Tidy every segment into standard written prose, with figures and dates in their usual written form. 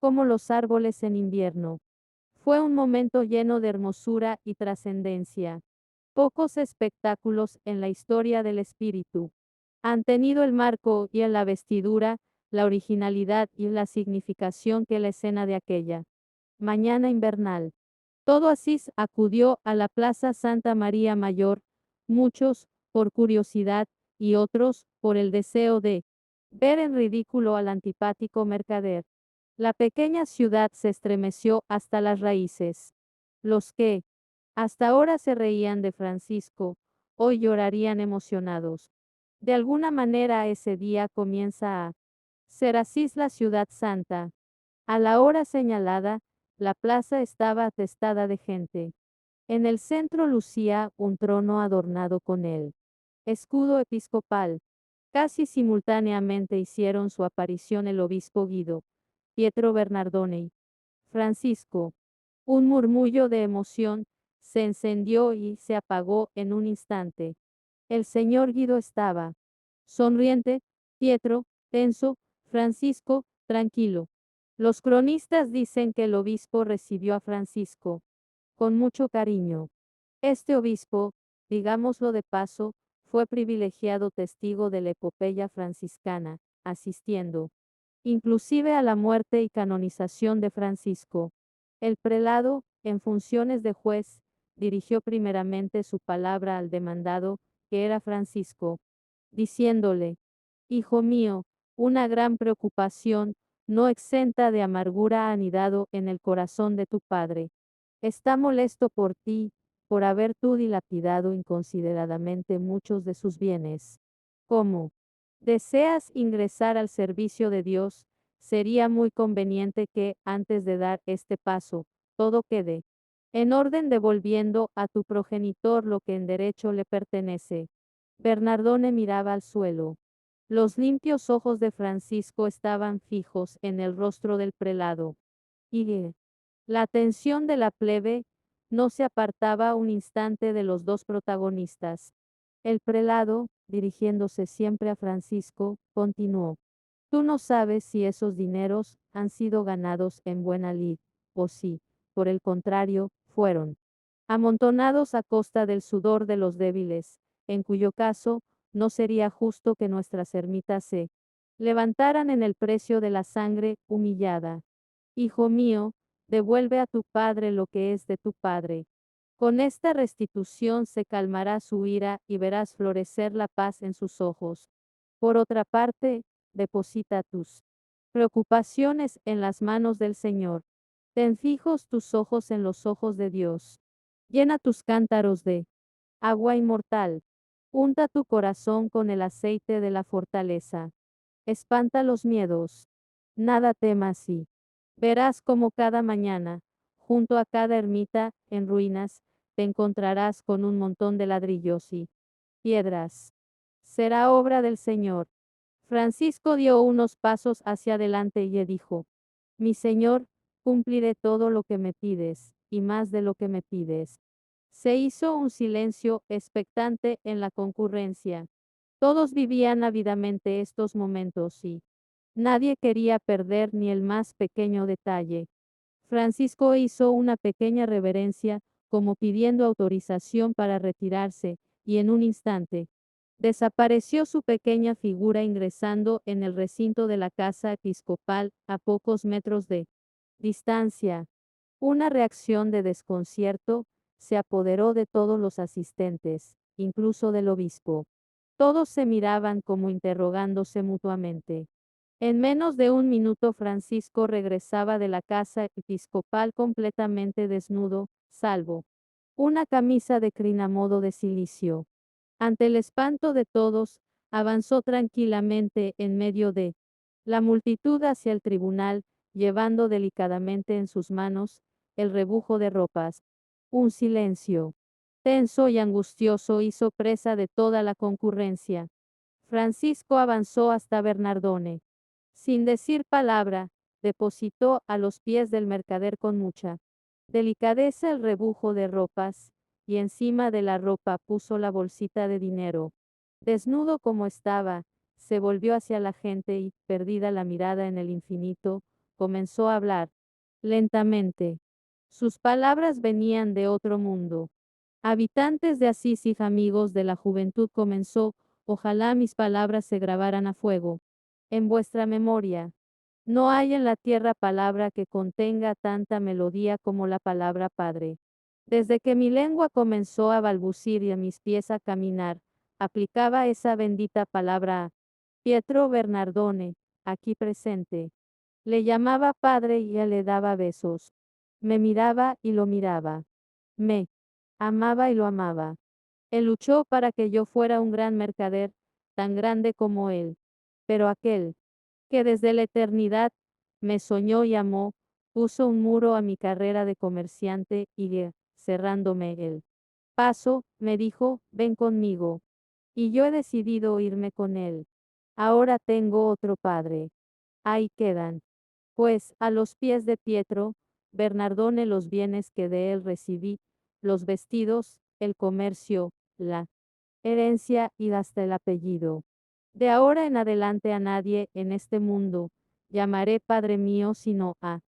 como los árboles en invierno. Fue un momento lleno de hermosura y trascendencia. Pocos espectáculos en la historia del espíritu han tenido el marco y en la vestidura, la originalidad y la significación que la escena de aquella mañana invernal. Todo Asís acudió a la Plaza Santa María Mayor, muchos por curiosidad y otros por el deseo de ver en ridículo al antipático mercader. La pequeña ciudad se estremeció hasta las raíces. Los que hasta ahora se reían de Francisco, hoy llorarían emocionados. De alguna manera ese día comienza a ser Asís la ciudad santa. A la hora señalada, la plaza estaba atestada de gente. En el centro lucía un trono adornado con el escudo episcopal. Casi simultáneamente hicieron su aparición el obispo Guido, Pietro Bernardone y Francisco. Un murmullo de emoción se encendió y se apagó en un instante. El señor Guido estaba sonriente, Pietro, tenso, Francisco, tranquilo. Los cronistas dicen que el obispo recibió a Francisco con mucho cariño. Este obispo, digámoslo de paso, fue privilegiado testigo de la epopeya franciscana, asistiendo inclusive a la muerte y canonización de Francisco. El prelado, en funciones de juez, dirigió primeramente su palabra al demandado, que era Francisco, diciéndole: Hijo mío, una gran preocupación, no exenta de amargura ha anidado en el corazón de tu padre. Está molesto por ti, por haber tú dilapidado inconsideradamente muchos de sus bienes. ¿Cómo deseas ingresar al servicio de Dios? Sería muy conveniente que, antes de dar este paso, todo quede en orden, devolviendo a tu progenitor lo que en derecho le pertenece. Bernardone miraba al suelo. Los limpios ojos de Francisco estaban fijos en el rostro del prelado. Y la atención de la plebe no se apartaba un instante de los dos protagonistas. El prelado, dirigiéndose siempre a Francisco, continuó: Tú no sabes si esos dineros han sido ganados en buena lid, o si, por el contrario, fueron amontonados a costa del sudor de los débiles, en cuyo caso, no sería justo que nuestras ermitas se levantaran en el precio de la sangre humillada. Hijo mío, devuelve a tu padre lo que es de tu padre. Con esta restitución se calmará su ira y verás florecer la paz en sus ojos. Por otra parte, deposita tus preocupaciones en las manos del Señor. Ten fijos tus ojos en los ojos de Dios. Llena tus cántaros de agua inmortal. Unta tu corazón con el aceite de la fortaleza. Espanta los miedos. Nada temas y verás como cada mañana, junto a cada ermita, en ruinas, te encontrarás con un montón de ladrillos y piedras. Será obra del Señor. Francisco dio unos pasos hacia adelante y le dijo: Mi Señor, cumpliré todo lo que me pides, y más de lo que me pides. Se hizo un silencio expectante en la concurrencia. Todos vivían ávidamente estos momentos y nadie quería perder ni el más pequeño detalle. Francisco hizo una pequeña reverencia, como pidiendo autorización para retirarse, y en un instante desapareció su pequeña figura ingresando en el recinto de la casa episcopal, a pocos metros de distancia. Una reacción de desconcierto se apoderó de todos los asistentes, incluso del obispo. Todos se miraban como interrogándose mutuamente. En menos de un minuto Francisco regresaba de la casa episcopal completamente desnudo, salvo una camisa de crin a modo de cilicio. Ante el espanto de todos, avanzó tranquilamente en medio de la multitud hacia el tribunal, llevando delicadamente en sus manos el rebujo de ropas. Un silencio tenso y angustioso hizo presa de toda la concurrencia. Francisco avanzó hasta Bernardone. Sin decir palabra, depositó a los pies del mercader con mucha delicadeza el rebujo de ropas, y encima de la ropa puso la bolsita de dinero. Desnudo como estaba, se volvió hacia la gente y, perdida la mirada en el infinito, comenzó a hablar. Lentamente. Sus palabras venían de otro mundo. Habitantes de Asís y amigos de la juventud comenzó, ojalá mis palabras se grabaran a fuego. En vuestra memoria. No hay en la tierra palabra que contenga tanta melodía como la palabra Padre. Desde que mi lengua comenzó a balbucir y a mis pies a caminar, aplicaba esa bendita palabra a Pietro Bernardone, aquí presente. Le llamaba padre y él le daba besos. Me miraba y lo miraba. Me amaba y lo amaba. Él luchó para que yo fuera un gran mercader, tan grande como él. Pero aquel, que desde la eternidad me soñó y amó, puso un muro a mi carrera de comerciante y, cerrándome el paso, me dijo, ven conmigo. Y yo he decidido irme con él. Ahora tengo otro padre. Ahí quedan. Pues, a los pies de Pietro, Bernardone los bienes que de él recibí, los vestidos, el comercio, la herencia y hasta el apellido. De ahora en adelante a nadie en este mundo llamaré Padre mío sino a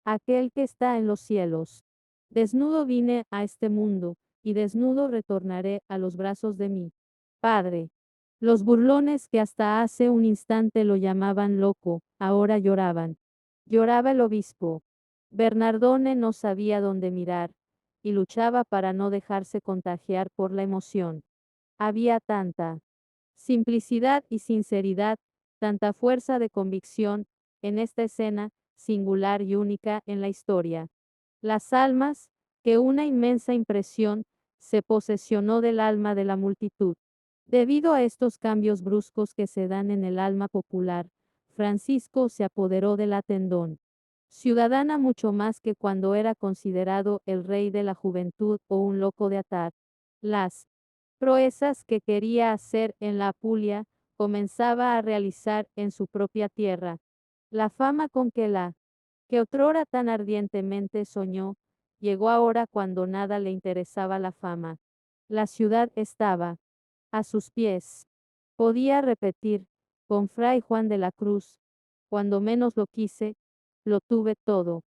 aquel que está en los cielos. Desnudo vine a este mundo, y desnudo retornaré a los brazos de mi Padre. Los burlones que hasta hace un instante lo llamaban loco, ahora lloraban. Lloraba el obispo. Bernardone no sabía dónde mirar, y luchaba para no dejarse contagiar por la emoción. Había tanta simplicidad y sinceridad, tanta fuerza de convicción, en esta escena, singular y única en la historia. Las almas, que una inmensa impresión, se posesionó del alma de la multitud. Debido a estos cambios bruscos que se dan en el alma popular, Francisco se apoderó del Atendón. Ciudadana mucho más que cuando era considerado el rey de la juventud o un loco de atar. Las proezas que quería hacer en la Apulia, comenzaba a realizar en su propia tierra. La fama con que otrora tan ardientemente soñó, llegó ahora cuando nada le interesaba la fama. La ciudad estaba a sus pies. Podía repetir, con Fray Juan de la Cruz, cuando menos lo quise, lo tuve todo.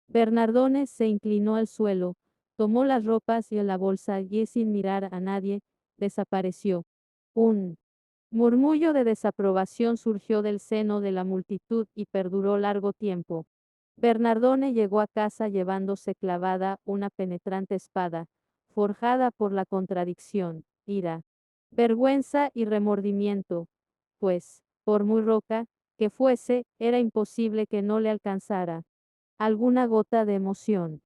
Bernardone se inclinó al suelo, tomó las ropas y la bolsa y sin mirar a nadie, desapareció. Un murmullo de desaprobación surgió del seno de la multitud y perduró largo tiempo. Bernardone llegó a casa llevándose clavada una penetrante espada, forjada por la contradicción, ira, vergüenza y remordimiento, pues, por muy roca que fuese, era imposible que no le alcanzara alguna gota de emoción.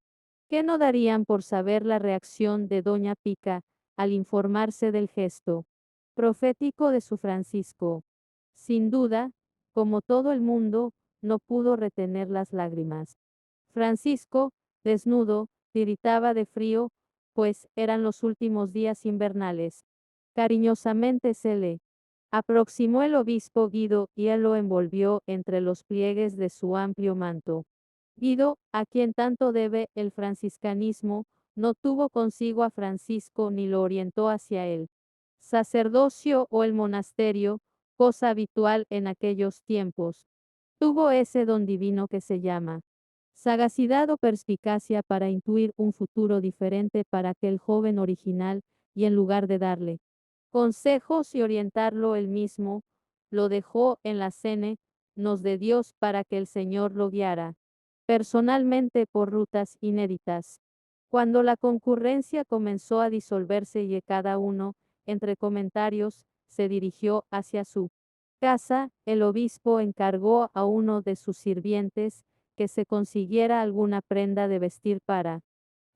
¿Qué no darían por saber la reacción de doña Pica al informarse del gesto profético de su Francisco? Sin duda, como todo el mundo, no pudo retener las lágrimas. Francisco, desnudo, tiritaba de frío, pues eran los últimos días invernales. Cariñosamente se le aproximó el obispo Guido y él lo envolvió entre los pliegues de su amplio manto. Guido, a quien tanto debe el franciscanismo, no tuvo consigo a Francisco ni lo orientó hacia el sacerdocio o el monasterio, cosa habitual en aquellos tiempos. Tuvo ese don divino que se llama sagacidad o perspicacia para intuir un futuro diferente para aquel joven original, y en lugar de darle consejos y orientarlo él mismo, lo dejó en la cene, nos de Dios para que el Señor lo guiara personalmente por rutas inéditas. Cuando la concurrencia comenzó a disolverse y cada uno, entre comentarios, se dirigió hacia su casa, el obispo encargó a uno de sus sirvientes que se consiguiera alguna prenda de vestir para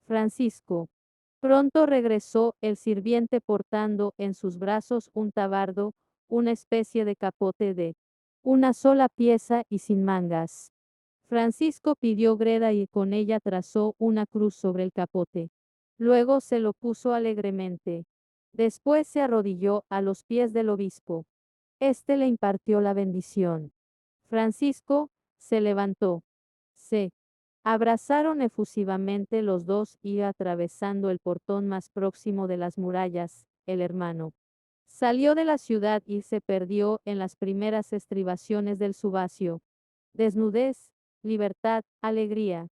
Francisco. Pronto regresó el sirviente portando en sus brazos un tabardo, una especie de capote de una sola pieza y sin mangas. Francisco pidió greda y con ella trazó una cruz sobre el capote. Luego se lo puso alegremente. Después se arrodilló a los pies del obispo. Este le impartió la bendición. Francisco se levantó. Se abrazaron efusivamente los dos y atravesando el portón más próximo de las murallas, el hermano salió de la ciudad y se perdió en las primeras estribaciones del Subasio. Desnudez, libertad, alegría.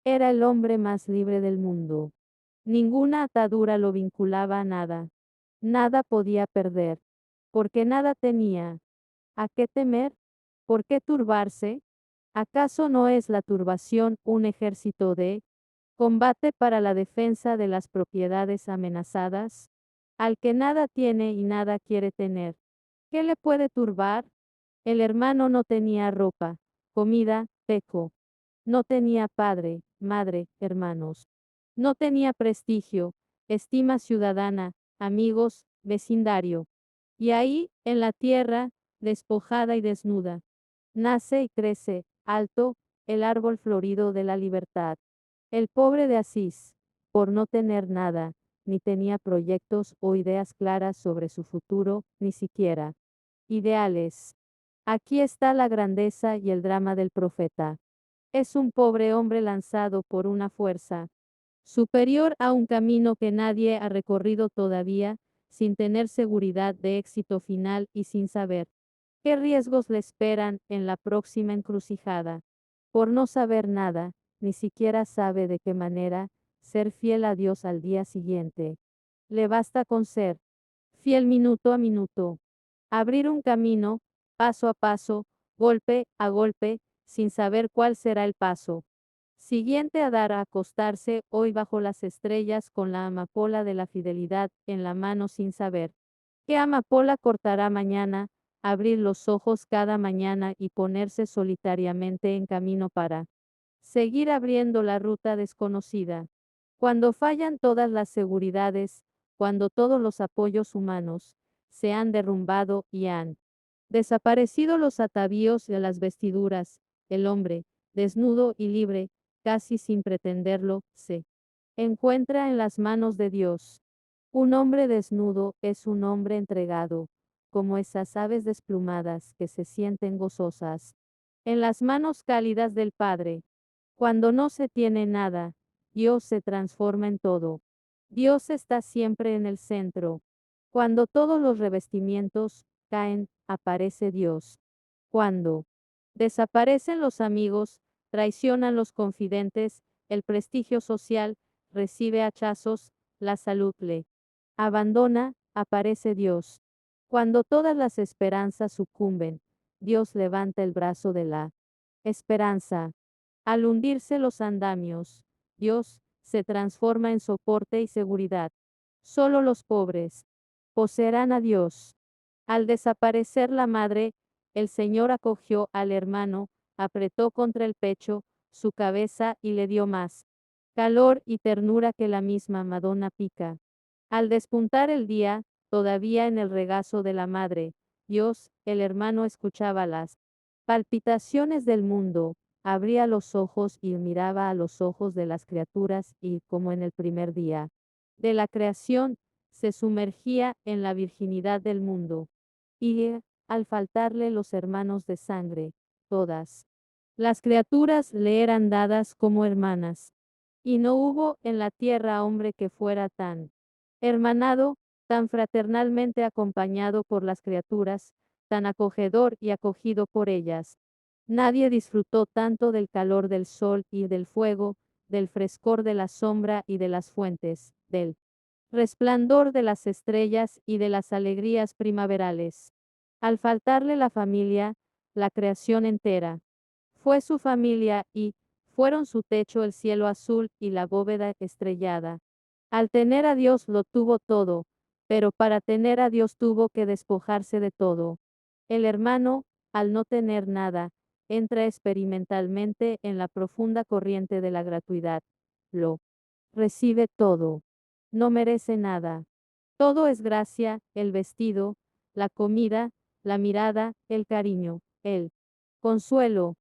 Era el hombre más libre del mundo. Ninguna atadura lo vinculaba a nada. Nada podía perder. Porque nada tenía. ¿A qué temer? ¿Por qué turbarse? ¿Acaso no es la turbación un ejército de combate para la defensa de las propiedades amenazadas? Al que nada tiene y nada quiere tener. ¿Qué le puede turbar? El hermano no tenía ropa, comida, techo. No tenía padre, madre, hermanos. No tenía prestigio, estima ciudadana, amigos, vecindario. Y ahí, en la tierra, despojada y desnuda, nace y crece, alto, el árbol florido de la libertad. El pobre de Asís, por no tener nada, ni tenía proyectos o ideas claras sobre su futuro, ni siquiera ideales. Aquí está la grandeza y el drama del profeta. Es un pobre hombre lanzado por una fuerza superior a un camino que nadie ha recorrido todavía, sin tener seguridad de éxito final y sin saber qué riesgos le esperan en la próxima encrucijada. Por no saber nada, ni siquiera sabe de qué manera ser fiel a Dios al día siguiente. Le basta con ser fiel minuto a minuto. Abrir un camino, paso a paso, golpe a golpe, sin saber cuál será el paso siguiente a dar a acostarse hoy bajo las estrellas con la amapola de la fidelidad en la mano sin saber qué amapola cortará mañana, abrir los ojos cada mañana y ponerse solitariamente en camino para seguir abriendo la ruta desconocida. Cuando fallan todas las seguridades, cuando todos los apoyos humanos se han derrumbado y han desaparecido los atavíos de las vestiduras, el hombre, desnudo y libre, casi sin pretenderlo, se encuentra en las manos de Dios. Un hombre desnudo es un hombre entregado, como esas aves desplumadas que se sienten gozosas en las manos cálidas del Padre. Cuando no se tiene nada, Dios se transforma en todo. Dios está siempre en el centro. Cuando todos los revestimientos caen, aparece Dios. Cuando desaparecen los amigos, traicionan los confidentes, el prestigio social recibe hachazos, la salud le abandona, aparece Dios. Cuando todas las esperanzas sucumben, Dios levanta el brazo de la esperanza. Al hundirse los andamios, Dios se transforma en soporte y seguridad. Solo los pobres poseerán a Dios. Al desaparecer la madre, el Señor acogió al hermano, apretó contra el pecho su cabeza y le dio más calor y ternura que la misma Madonna pica. Al despuntar el día, todavía en el regazo de la madre, Dios, el hermano escuchaba las palpitaciones del mundo, abría los ojos y miraba a los ojos de las criaturas y, como en el primer día de la creación, se sumergía en la virginidad del mundo. Y, al faltarle los hermanos de sangre, todas las criaturas le eran dadas como hermanas. Y no hubo en la tierra hombre que fuera tan hermanado, tan fraternalmente acompañado por las criaturas, tan acogedor y acogido por ellas. Nadie disfrutó tanto del calor del sol y del fuego, del frescor de la sombra y de las fuentes, del resplandor de las estrellas y de las alegrías primaverales. Al faltarle la familia, la creación entera fue su familia y fueron su techo el cielo azul y la bóveda estrellada. Al tener a Dios lo tuvo todo, pero para tener a Dios tuvo que despojarse de todo. El hermano, al no tener nada, entra experimentalmente en la profunda corriente de la gratuidad. Lo recibe todo. No merece nada. Todo es gracia, el vestido, la comida, la mirada, el cariño, el consuelo.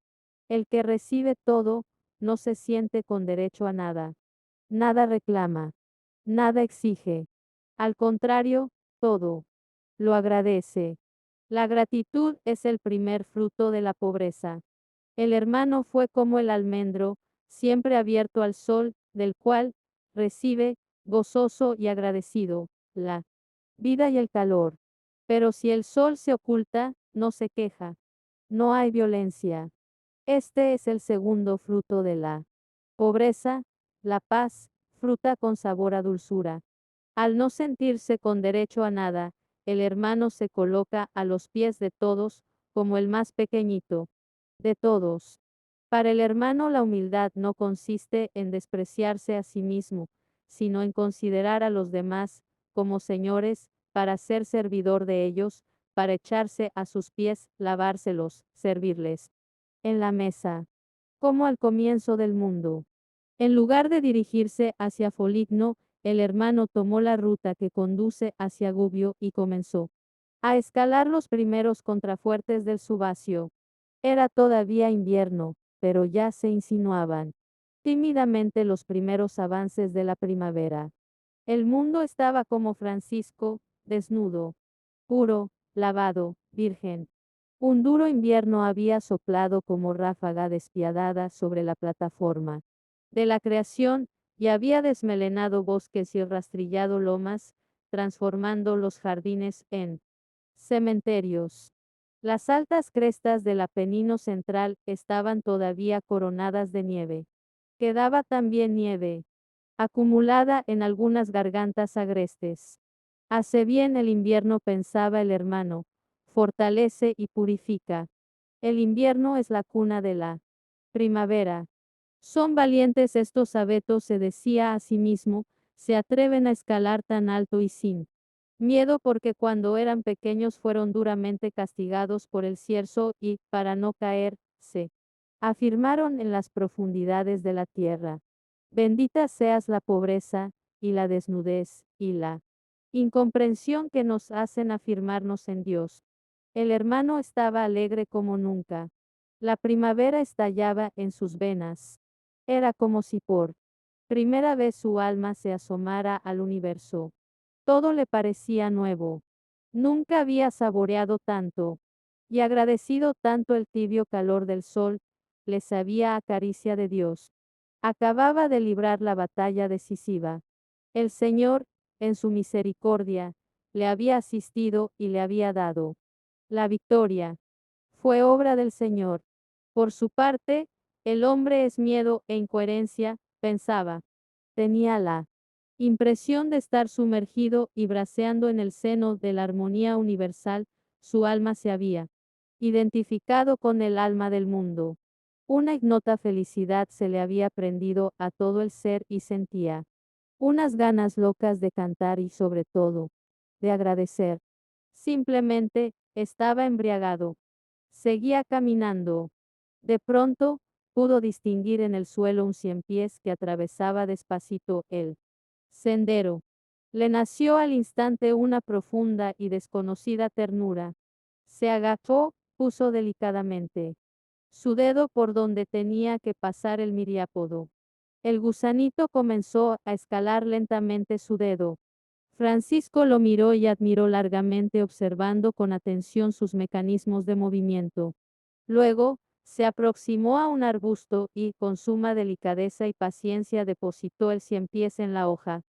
El que recibe todo, no se siente con derecho a nada. Nada reclama. Nada exige. Al contrario, todo lo agradece. La gratitud es el primer fruto de la pobreza. El hermano fue como el almendro, siempre abierto al sol, del cual recibe, gozoso y agradecido, la vida y el calor. Pero si el sol se oculta, no se queja. No hay violencia. Este es el segundo fruto de la pobreza, la paz, fruta con sabor a dulzura. Al no sentirse con derecho a nada, el hermano se coloca a los pies de todos, como el más pequeñito de todos. Para el hermano la humildad no consiste en despreciarse a sí mismo, sino en considerar a los demás como señores, para ser servidor de ellos, para echarse a sus pies, lavárselos, servirles en la mesa, como al comienzo del mundo. En lugar de dirigirse hacia Foligno, el hermano tomó la ruta que conduce hacia Gubbio y comenzó a escalar los primeros contrafuertes del Subasio. Era todavía invierno, pero ya se insinuaban tímidamente los primeros avances de la primavera. El mundo estaba como Francisco, desnudo, puro, lavado, virgen. Un duro invierno había soplado como ráfaga despiadada sobre la plataforma de la creación y había desmelenado bosques y rastrillado lomas, transformando los jardines en cementerios. Las altas crestas del Apenino central estaban todavía coronadas de nieve. Quedaba también nieve, acumulada en algunas gargantas agrestes. Hace bien el invierno, pensaba el hermano, fortalece y purifica. El invierno es la cuna de la primavera. Son valientes estos abetos, se decía a sí mismo, se atreven a escalar tan alto y sin miedo, porque cuando eran pequeños fueron duramente castigados por el cierzo y, para no caer, se afirmaron en las profundidades de la tierra. Bendita seas la pobreza, y la desnudez, y la incomprensión que nos hacen afirmarnos en Dios. El hermano estaba alegre como nunca. La primavera estallaba en sus venas. Era como si por primera vez su alma se asomara al universo. Todo le parecía nuevo. Nunca había saboreado tanto y agradecido tanto el tibio calor del sol, le sabía a caricia de Dios. Acababa de librar la batalla decisiva. El Señor, en su misericordia, le había asistido y le había dado la victoria. Fue obra del Señor. Por su parte, el hombre es miedo e incoherencia, pensaba. Tenía la impresión de estar sumergido y braceando en el seno de la armonía universal, su alma se había identificado con el alma del mundo. Una ignota felicidad se le había prendido a todo el ser y sentía unas ganas locas de cantar y sobre todo, de agradecer. Simplemente, estaba embriagado. Seguía caminando. De pronto, pudo distinguir en el suelo un ciempiés que atravesaba despacito el sendero. Le nació al instante una profunda y desconocida ternura. Se agachó, puso delicadamente su dedo por donde tenía que pasar el miriápodo. El gusanito comenzó a escalar lentamente su dedo. Francisco lo miró y admiró largamente, observando con atención sus mecanismos de movimiento. Luego, se aproximó a un arbusto y, con suma delicadeza y paciencia, depositó el ciempiés en la hoja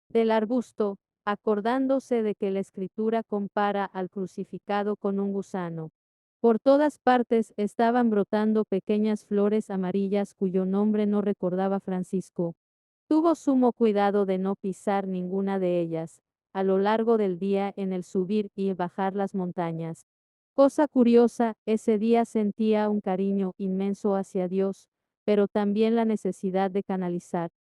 del arbusto, acordándose de que la escritura compara al crucificado con un gusano. Por todas partes estaban brotando pequeñas flores amarillas cuyo nombre no recordaba Francisco. Tuvo sumo cuidado de no pisar ninguna de ellas, a lo largo del día en el subir y bajar las montañas. Cosa curiosa, ese día sentía un cariño inmenso hacia Dios, pero también la necesidad de canalizar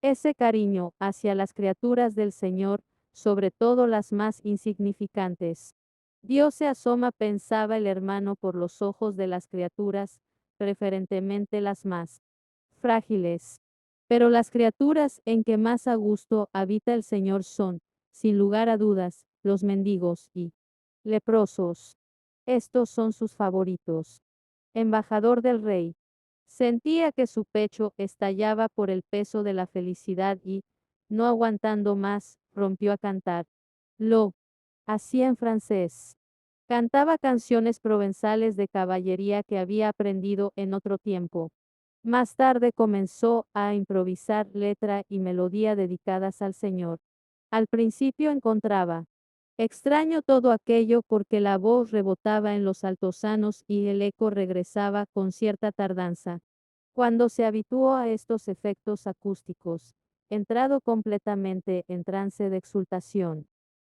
ese cariño hacia las criaturas del Señor, sobre todo las más insignificantes. Dios se asoma, pensaba el hermano, por los ojos de las criaturas, preferentemente las más frágiles. Pero las criaturas en que más a gusto habita el Señor son, sin lugar a dudas, los mendigos y leprosos. Estos son sus favoritos. Embajador del rey. Sentía que su pecho estallaba por el peso de la felicidad y, no aguantando más, rompió a cantar. Lo hacía en francés. Cantaba canciones provenzales de caballería que había aprendido en otro tiempo. Más tarde comenzó a improvisar letra y melodía dedicadas al Señor. Al principio encontraba Extraño todo aquello porque la voz rebotaba en los altosanos y el eco regresaba con cierta tardanza. Cuando se habituó a estos efectos acústicos, entrado completamente en trance de exultación,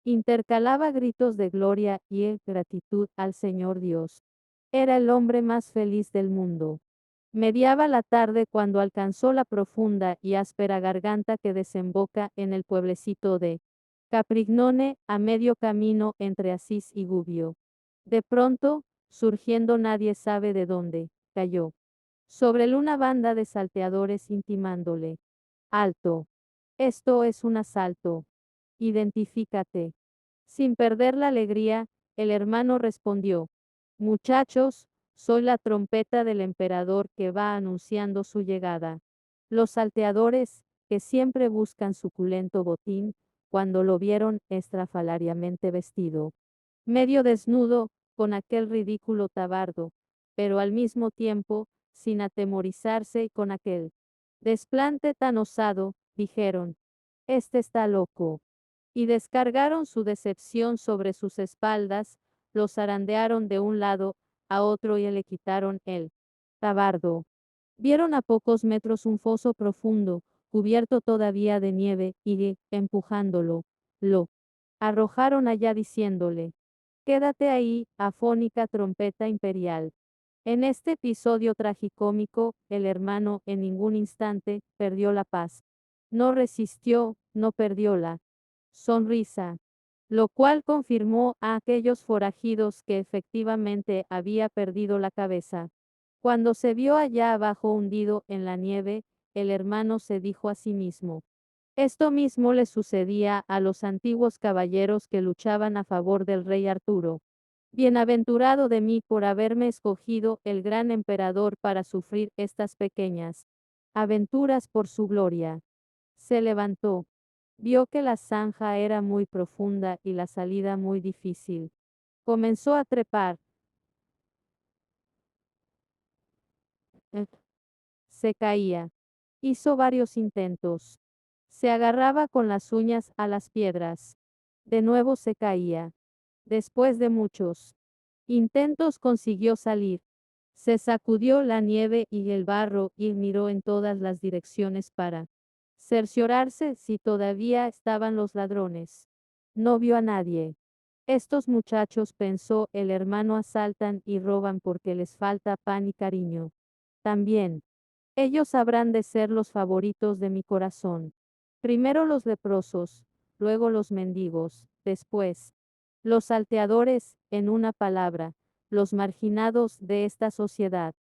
intercalaba gritos de gloria y gratitud al Señor Dios. Era el hombre más feliz del mundo. Mediaba la tarde cuando alcanzó la profunda y áspera garganta que desemboca en el pueblecito de Caprignone, a medio camino entre Asís y Gubbio. De pronto, surgiendo nadie sabe de dónde, cayó sobre él una banda de salteadores intimándole: alto. Esto es un asalto. Identifícate. Sin perder la alegría, el hermano respondió: muchachos, soy la trompeta del emperador que va anunciando su llegada. Los salteadores, que siempre buscan suculento botín, cuando lo vieron estrafalariamente vestido, medio desnudo, con aquel ridículo tabardo, pero al mismo tiempo, sin atemorizarse y con aquel desplante tan osado, dijeron: este está loco. Y descargaron su decepción sobre sus espaldas, lo zarandearon de un lado a otro y le quitaron el tabardo. Vieron a pocos metros un foso profundo, cubierto todavía de nieve, y, empujándolo, lo arrojaron allá diciéndole: quédate ahí, afónica trompeta imperial. En este episodio tragicómico, el hermano en ningún instante perdió la paz. No resistió, no perdió la sonrisa, lo cual confirmó a aquellos forajidos que efectivamente había perdido la cabeza. Cuando se vio allá abajo hundido en la nieve, el hermano se dijo a sí mismo: esto mismo le sucedía a los antiguos caballeros que luchaban a favor del rey Arturo. Bienaventurado de mí por haberme escogido el gran emperador para sufrir estas pequeñas aventuras por su gloria. Se levantó. Vio que la zanja era muy profunda y la salida muy difícil. Comenzó a trepar. Eh, Se caía. Hizo varios intentos. Se agarraba con las uñas a las piedras. De nuevo se caía. Después de muchos intentos consiguió salir. Se sacudió la nieve y el barro y miró en todas las direcciones para cerciorarse si todavía estaban los ladrones. No vio a nadie. Estos muchachos, pensó el hermano, asaltan y roban porque les falta pan y cariño. También ellos habrán de ser los favoritos de mi corazón. Primero los leprosos, luego los mendigos, después los salteadores, en una palabra, los marginados de esta sociedad.